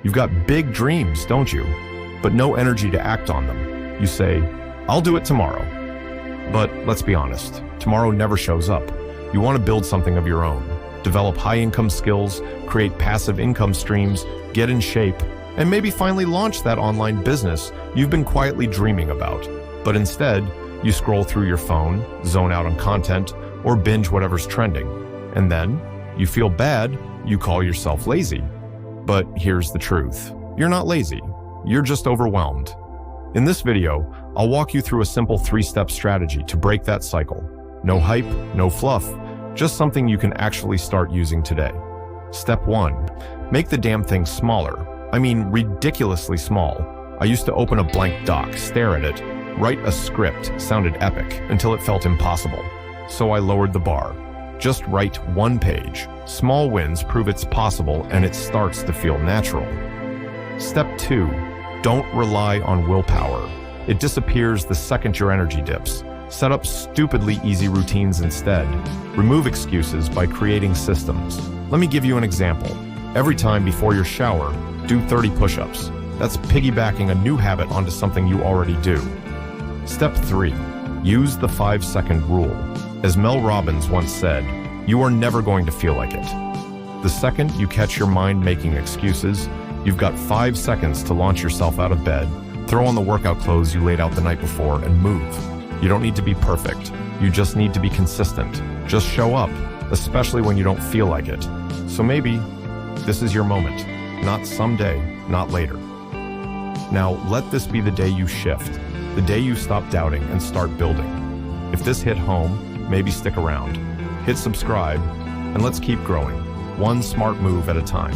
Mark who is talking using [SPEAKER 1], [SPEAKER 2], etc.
[SPEAKER 1] You've got big dreams, don't you? But no energy to act on them. You say, I'll do it tomorrow. But let's be honest, tomorrow never shows up. You want to build something of your own, develop high-income skills, create passive income streams, get in shape, and maybe finally launch that online business you've been quietly dreaming about. But instead, you scroll through your phone, zone out on content, or binge whatever's trending. And then, you feel bad, you call yourself lazy. But here's the truth. You're not lazy. You're just overwhelmed. In this video, I'll walk you through a simple 3-step strategy to break that cycle. No hype, no fluff, just something you can actually start using today. Step 1. Make the damn thing smaller. I mean, ridiculously small. I used to open a blank doc, stare at it, write a script, sounded epic, until it felt impossible. So I lowered the bar. Just write 1 page. Small wins prove it's possible and it starts to feel natural. Step 2. Don't rely on willpower. It disappears the second your energy dips. Set up stupidly easy routines instead. Remove excuses by creating systems. Let me give you an example. Every time before your shower, do 30 push-ups. That's piggybacking a new habit onto something you already do. Step 3. Use the 5-second rule. As Mel Robbins once said, you are never going to feel like it. The second you catch your mind making excuses, you've got 5 seconds to launch yourself out of bed, throw on the workout clothes you laid out the night before, and move. You don't need to be perfect. You just need to be consistent. Just show up, especially when you don't feel like it. So maybe this is your moment. Not someday, not later. Now, let this be the day you shift, the day you stop doubting and start building. If this hit home, maybe stick around. Hit subscribe, and let's keep growing, one smart move at a time.